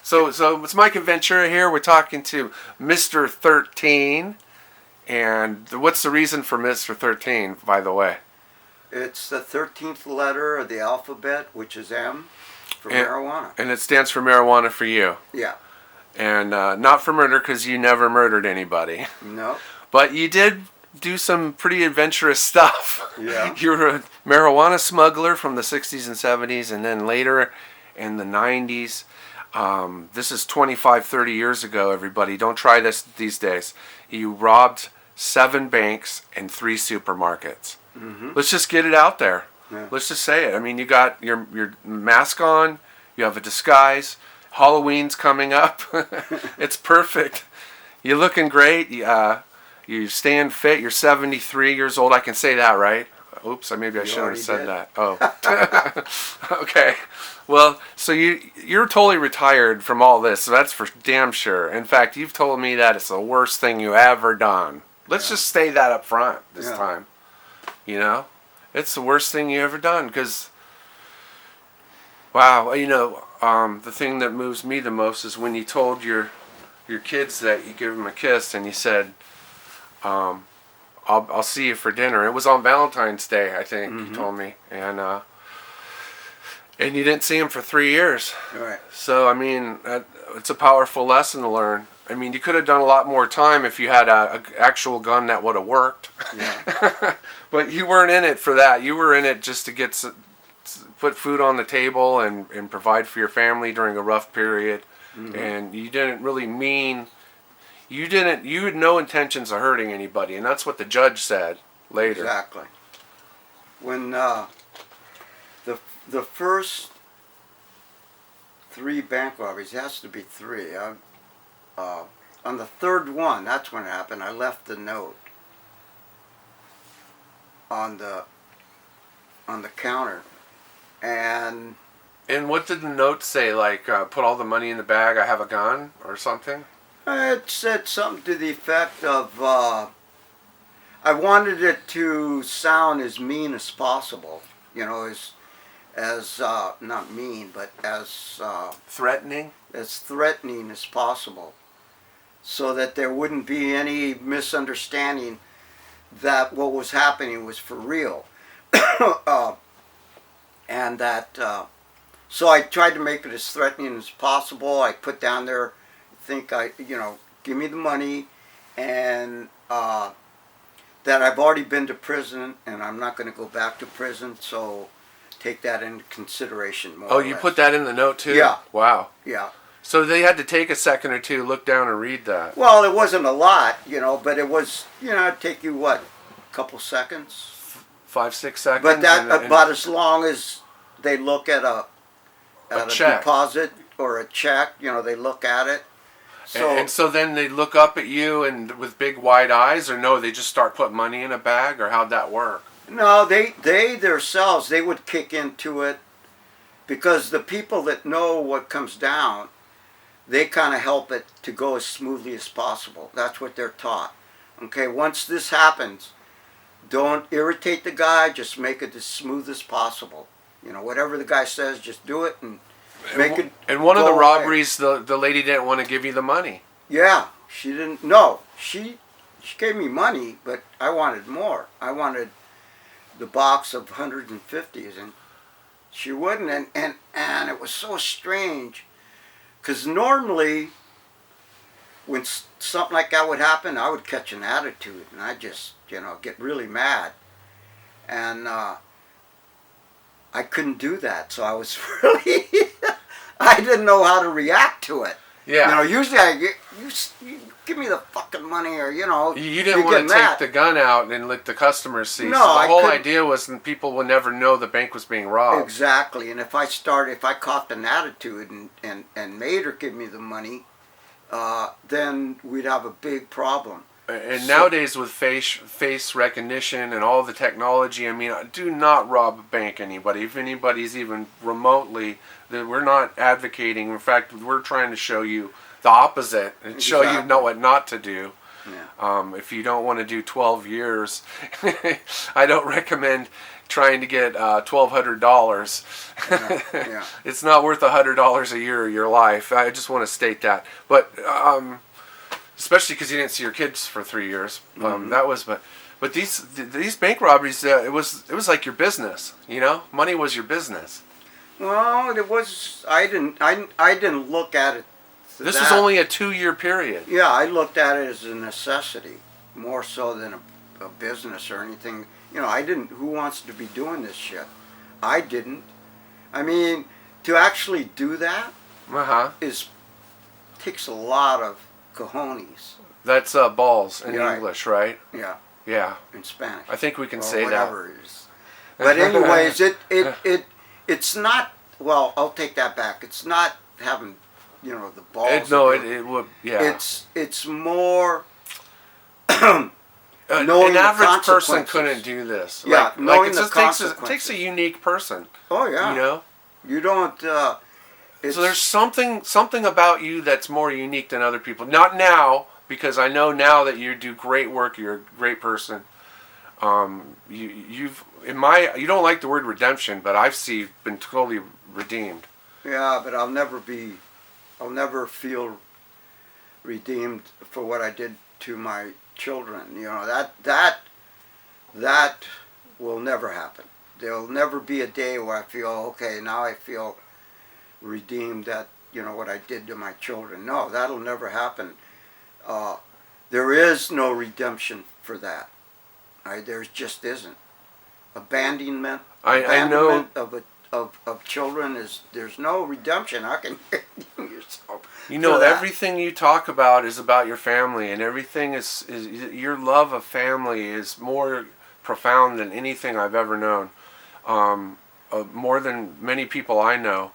So it's Mike and Ventura here. We're talking to Mr. 13. And what's the reason for Mr. 13, by the way? It's the 13th letter of the alphabet, which is M, for marijuana. And it stands for marijuana for you. Yeah. And not for murder, because you never murdered anybody. No. But you did do some pretty adventurous stuff. Yeah. You were a marijuana smuggler from the 60s and 70s, and then later in the 90s. This is 25, 30 years ago, everybody. Don't try this these days. You robbed 7 banks and 3 supermarkets. Mm-hmm. Let's just get it out there. Yeah. Let's just say it. I mean, you got your mask on. You have a disguise. Halloween's coming up. It's perfect. You're looking great. You staying fit. You're 73 years old. I can say that, right? Oops, maybe I shouldn't have said that. Oh. Okay. Well, so you're totally retired from all this, so that's for damn sure. In fact, you've told me that it's the worst thing you ever done. Let's just say that up front this time. You know? It's the worst thing you ever done, because, wow, the thing that moves me the most is when you told your kids that you give them a kiss, and you said, I'll see you for dinner. It was on Valentine's Day, I think. Mm-hmm. You told me, and you didn't see him for 3 years. Right. So I mean, it's a powerful lesson to learn. I mean, you could have done a lot more time if you had a actual gun that would have worked. Yeah. But you weren't in it for that. You were in it just to put food on the table and provide for your family during a rough period. Mm-hmm. And you didn't really mean. You had no intentions of hurting anybody, and that's what the judge said later. Exactly. When the first 3 bank robberies, it has to be 3. On the third one, that's when it happened. I left the note on the counter, and what did the note say? Like, put all the money in the bag. I have a gun, or something. It said something to the effect of, I wanted it to sound as mean as possible, as not mean, but as threatening? As threatening as possible, so that there wouldn't be any misunderstanding that what was happening was for real. And that, so I tried to make it as threatening as possible. I put down there, give me the money, and that I've already been to prison and I'm not going to go back to prison, so take that into consideration more. Oh, you put that in the note too? Yeah. Wow. Yeah. So they had to take a second or two, look down and read that. Well, it wasn't a lot, but it was, it'd take you, a couple seconds? 5, 6 seconds? But that about as long as they look at a deposit or a check, they look at it. So, and so then they look up at you and with big wide eyes, or no, they just start putting money in a bag, or how'd that work? No, they themselves, they would kick into it, because the people that know what comes down, they kind of help it to go as smoothly as possible. That's what they're taught. Okay, once this happens, don't irritate the guy, just make it as smooth as possible. Whatever the guy says, just do it and make it. And one of the robberies, the lady didn't want to give you the money. Yeah, she didn't. No, she gave me money, but I wanted more. I wanted the box of 150s, and she wouldn't. And it was so strange, because normally when something like that would happen, I would catch an attitude, and I just get really mad, and I couldn't do that. So I was really, I didn't know how to react to it. Yeah. Usually you give me the fucking money, or You didn't want to take the gun out and let the customers see. No, so the whole idea was that people would never know the bank was being robbed. Exactly. And if I caught an attitude and made her give me the money, then we'd have a big problem. And nowadays with face recognition and all the technology, I mean, do not rob a bank, anybody. If anybody's even remotely, we're not advocating. In fact, we're trying to show you the opposite and show you what not to do. If you don't want to do 12 years, I don't recommend trying to get $1,200. Yeah, yeah. It's not worth $100 a year of your life. I just want to state that. But especially because you didn't see your kids for 3 years. That was, but these bank robberies, it was like your business. You know, money was your business. Well, it was. I didn't look at it. This was only a 2-year period. Yeah, I looked at it as a necessity more so than a business or anything. You know, I didn't. Who wants to be doing this shit? I didn't. I mean, to actually do that takes a lot of cojones. That's balls in Yeah, English, right? Yeah, Yeah. in Spanish. I think we can or say whatever that. it is. But anyways, it's not. Well, I'll take that back. It's not having, the balls. It would. Yeah. It's more. An knowing the average person consequences. couldn't do this. Yeah, knowing it the just consequences. takes a unique person. Oh yeah. You know. You don't. So there's something about you that's more unique than other people. Not now, because I know now that you do great work. You're a great person. You don't like the word redemption, but I've been totally redeemed. Yeah, but I'll never feel redeemed for what I did to my children. That will never happen. There'll never be a day where I feel, okay, now I feel redeemed that, what I did to my children. No, that'll never happen. There is no redemption for that. There just isn't. Abandonment I know of children there's no redemption. How can you yourself? Everything you talk about is about your family, and everything is your love of family is more profound than anything I've ever known. More than many people I know.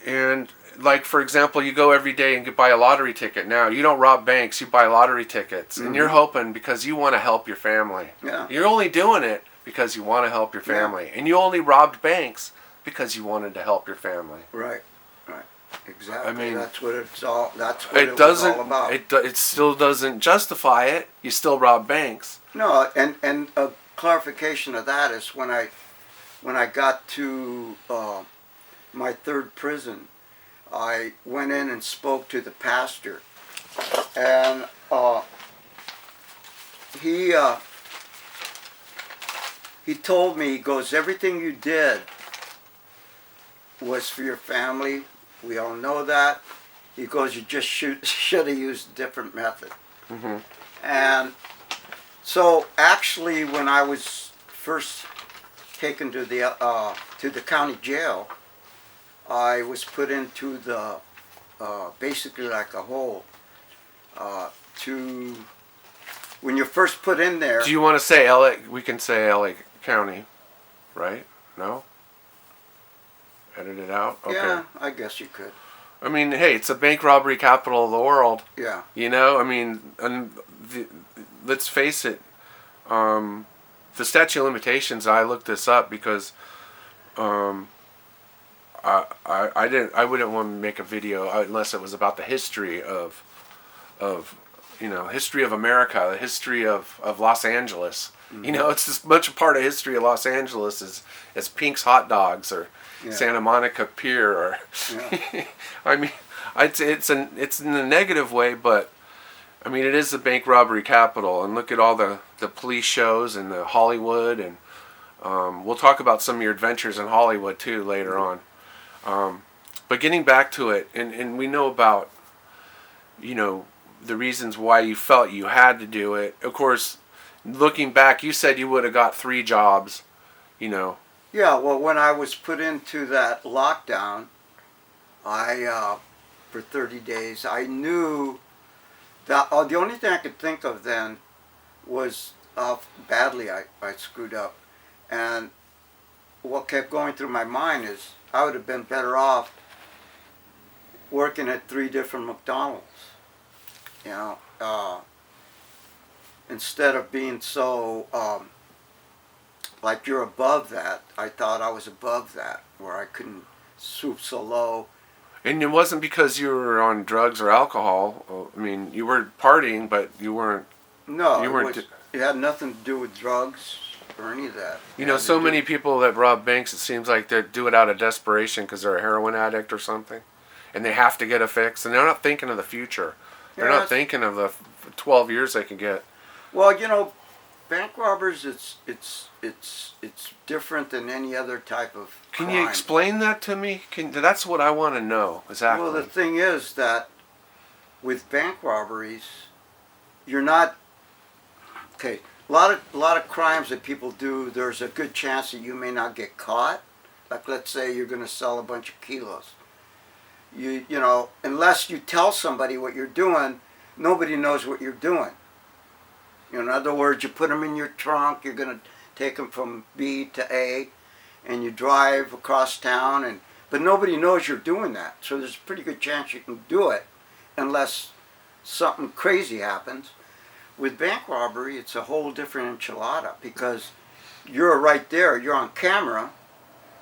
And like, for example, you go every day and buy a lottery ticket. Now, you don't rob banks, you buy lottery tickets. And you're hoping because you want to help your family. Yeah. You're only doing it because you want to help your family. Yeah. And you only robbed banks because you wanted to help your family. Right. Exactly. I mean, that's what it's all. That's what it was all about. It still doesn't justify it. You still rob banks. No, and a clarification of that is when I got to my third prison, I went in and spoke to the pastor, and he told me, he goes, everything you did was for your family. We all know that. He goes, you just should have used a different method. Mm-hmm. And so actually, when I was first taken to the county jail, I was put into the basically like a hole. When you're first put in there. Do you want to say LA? We can say LA County, right? No? Edit it out? Okay. Yeah, I guess you could. I mean, hey, it's a bank robbery capital of the world. Yeah. I mean, let's face it. The statute of limitations, I looked this up because I wouldn't want to make a video unless it was about the history of history of America, the history of Los Angeles. Mm-hmm. It's as much a part of history of Los Angeles as Pink's Hot Dogs or Santa Monica Pier or I mean, it's in a negative way, but I mean, it is the bank robbery capital, and look at all the police shows and the Hollywood, and we'll talk about some of your adventures in Hollywood too later on. But getting back to it, and we know about, the reasons why you felt you had to do it. Of course, looking back, you said you would have got 3 jobs, Yeah, well, when I was put into that lockdown, for 30 days, I knew that the only thing I could think of then was how badly I screwed up. And what kept going through my mind is I would have been better off working at 3 different McDonald's, instead of being so like you're above that. I thought I was above that, where I couldn't swoop so low. And it wasn't because you were on drugs or alcohol. I mean, you were partying, but you weren't. No, You weren't. it had nothing to do with drugs or any of that. You know, so many people that rob banks, it seems like they do it out of desperation because they're a heroin addict or something, and they have to get a fix, and they're not thinking of the future. They're not thinking of the 12 years they can get. Well, you know, bank robbers, it's different than any other type of crime. Can you explain that to me? That's what I want to know exactly. Well, the thing is that with bank robberies, you're not okay. A lot of crimes that people do, there's a good chance that you may not get caught. Like, let's say you're going to sell a bunch of kilos. You know, unless you tell somebody what you're doing, nobody knows what you're doing. You know, in other words, you put them in your trunk. You're going to take them from B to A, and you drive across town, but nobody knows you're doing that. So there's a pretty good chance you can do it, unless something crazy happens. With bank robbery, it's a whole different enchilada because you're right there. You're on camera,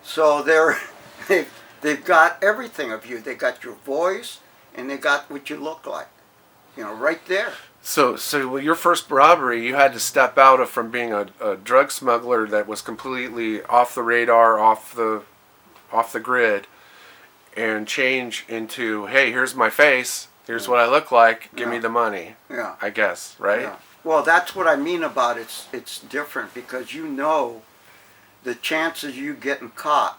so they've got everything of you. They got your voice, and they got what you look like. You know, right there. So with your first robbery, you had to step out from being a drug smuggler that was completely off the radar, off the grid, and change into, hey, here's my face. Here's what I look like. Give me the money. Yeah. I guess, right? Yeah. Well, that's what I mean about it's different because you know the chances you getting caught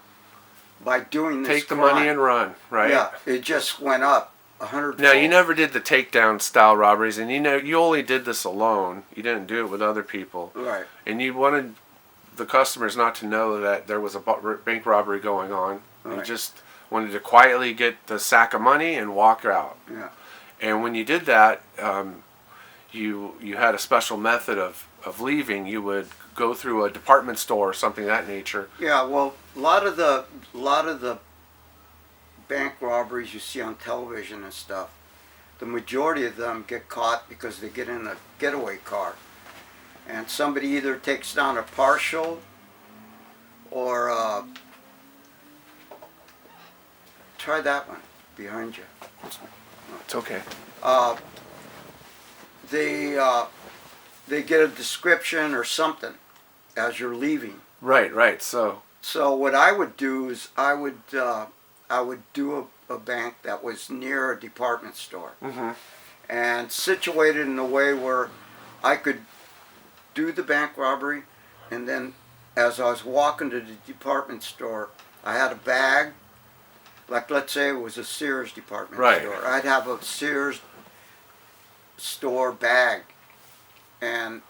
by doing this Take the crime, money and run, right? Yeah, it just went up 100. Now, you never did the takedown style robberies, and you only did this alone. You didn't do it with other people. Right. And you wanted the customers not to know that there was a bank robbery going on. Right. You just wanted to quietly get the sack of money and walk out. Yeah. And when you did that, you had a special method of leaving. You would go through a department store or something of that nature. Yeah. Well, a lot of the bank robberies you see on television and stuff, the majority of them get caught because they get in a getaway car, and somebody either takes down a partial or try that one behind you. It's okay. They get a description or something as you're leaving. Right. So what I would do is I would do a bank that was near a department store, and situated in a way where I could do the bank robbery, and then as I was walking to the department store, I had a bag. Like, let's say it was a Sears department store. I'd have a Sears store bag. And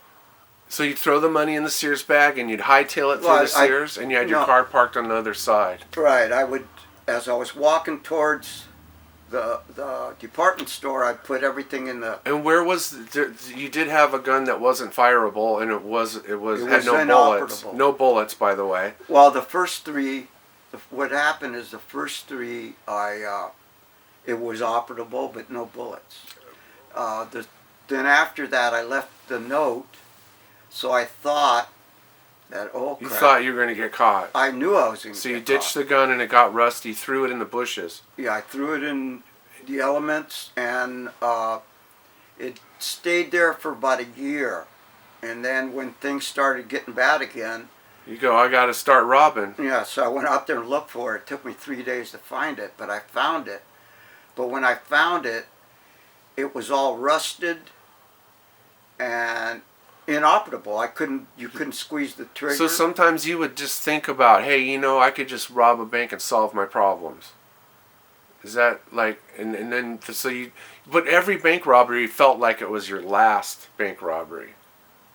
so you'd throw the money in the Sears bag and you'd hightail it through the Sears, and you had your car parked on the other side. Right. I would, as I was walking towards the department store, I'd put everything in the... And where was... You did have a gun that wasn't fireable, and it had no bullets. No bullets, by the way. Well, the first three... What happened is the first three, it was operable, but no bullets. Then after that, I left the note, so I thought that, oh crap. You thought you were going to get caught. I knew I was going to get caught. So you ditched the gun and it got rusty, threw it in the bushes. Yeah, I threw it in the elements, and it stayed there for about a year. And then when things started getting bad again, you go, I got to start robbing. Yeah, so I went out there and looked for it. It took me 3 days to find it, but I found it. But when I found it, it was all rusted and inoperable. You couldn't squeeze the trigger. So sometimes you would just think about, hey, I could just rob a bank and solve my problems. Is that like, and then, but every bank robbery felt like it was your last bank robbery.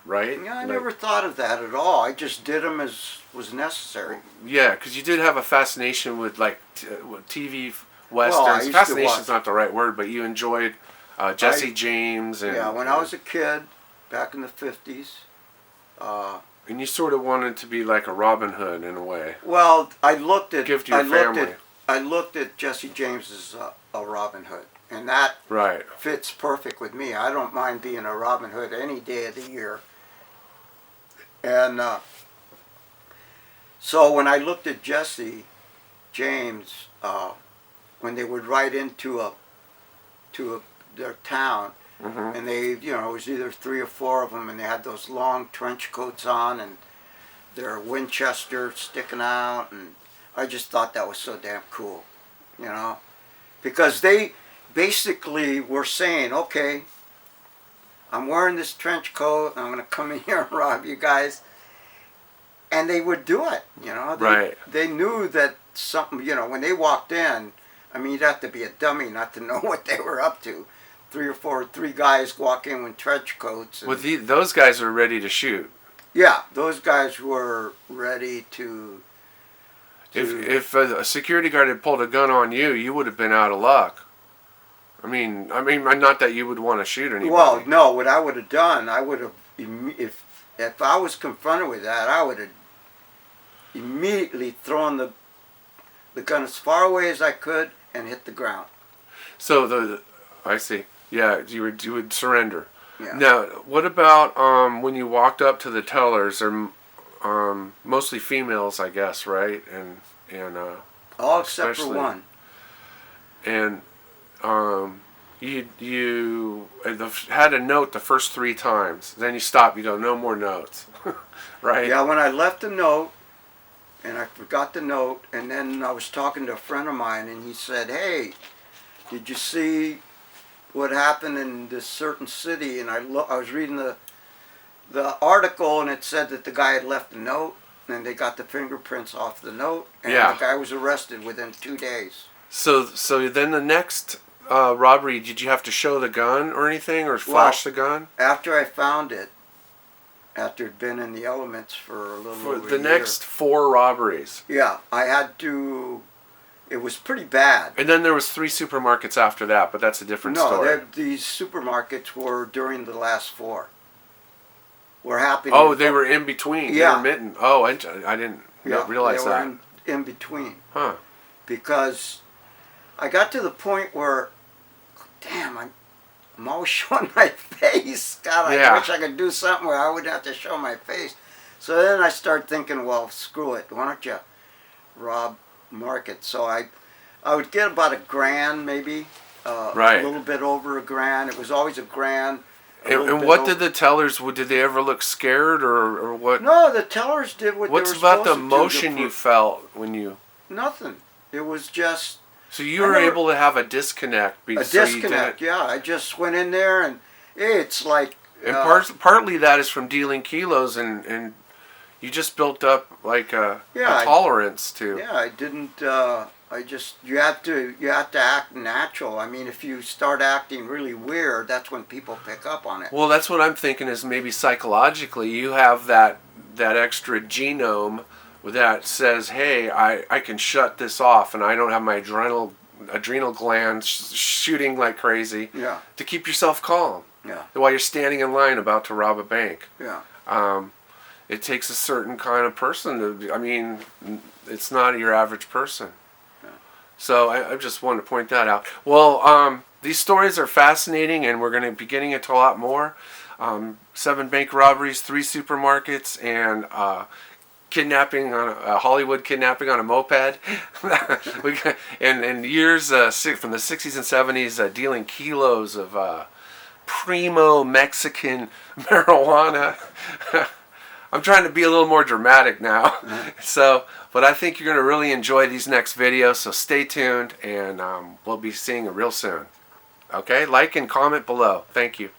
Right? Yeah, I never thought of that at all. I just did them as was necessary. Yeah, because you did have a fascination with TV westerns. Fascination's not the right word, but you enjoyed Jesse James. And, when I was a kid, back in the 50s. And you sort of wanted to be like a Robin Hood in a way. Well, I looked at... Give to your family. I looked at Jesse James as a Robin Hood. And that fits perfect with me. I don't mind being a Robin Hood any day of the year. And so when I looked at Jesse James, when they would ride into their town, and they, it was either 3 or 4 of them, and they had those long trench coats on and their Winchester sticking out, and I just thought that was so damn cool, because they basically were saying, okay, I'm wearing this trench coat, and I'm going to come in here and rob you guys. And they would do it, Right. They knew that something, when they walked in, I mean, you'd have to be a dummy not to know what they were up to. 3 guys walk in with trench coats. And, Well, those guys are ready to shoot. yeah, those guys were ready to... If a security guard had pulled a gun on you, you would have been out of luck. I mean, not that you would want to shoot anybody. Well, no, what I would have done, I would have, if I was confronted with that, I would have immediately thrown the gun as far away as I could and hit the ground. So I see. Yeah, you would surrender. Yeah. Now, what about when you walked up to the tellers? They're mostly females, I guess, right? And all except for one. And you had a note the first 3 times. Then you stop. You go, no more notes, right? Yeah, when I left the note, and I forgot the note, and then I was talking to a friend of mine, and he said, "Hey, did you see what happened in this certain city?" And I was reading the article, and it said that the guy had left a note, and they got the fingerprints off the note, and the guy was arrested within 2 days. So then the next robbery, did you have to show the gun or anything, or flash the gun? After I found it, after it'd been in the elements for a little over a the year. next 4 robberies. Yeah, I had to. It was pretty bad. And then there was 3 supermarkets after that, but that's a different story. No, these supermarkets were during the last 4. Were happening. Oh, they were in between. Yeah. Intermittent. Oh, I didn't realize they that. were in between. Huh. Because I got to the point where, damn, I'm always showing my face. God, I wish I could do something where I wouldn't have to show my face. So then I started thinking, well, screw it. Why don't you rob markets? So I would get about $1,000 maybe. Right. A little bit over $1,000. It was always $1,000. And what did the tellers? Did they ever look scared or what? No, the tellers did what they were supposed to do. What's about the emotion you felt when you? Nothing. It was just. So you were able to have a disconnect. A disconnect, yeah. I just went in there and it's like. And partly that is from dealing kilos and you just built up like a tolerance to. Yeah, I didn't. You have to act natural. I mean, if you start acting really weird, that's when people pick up on it. Well, that's what I'm thinking is maybe psychologically you have that extra genome that says, hey, I can shut this off and I don't have my adrenal glands shooting like crazy to keep yourself calm while you're standing in line about to rob a bank. Yeah. It takes a certain kind of person to, it's not your average person. So I just wanted to point that out. Well, these stories are fascinating, and we're going to be getting into a lot more. 7 bank robberies, 3 supermarkets, and kidnapping on a Hollywood kidnapping on a moped. and years from the 60s and 70s, dealing kilos of primo Mexican marijuana. I'm trying to be a little more dramatic now. But I think you're going to really enjoy these next videos, so stay tuned, and we'll be seeing you real soon. Okay? Like and comment below. Thank you.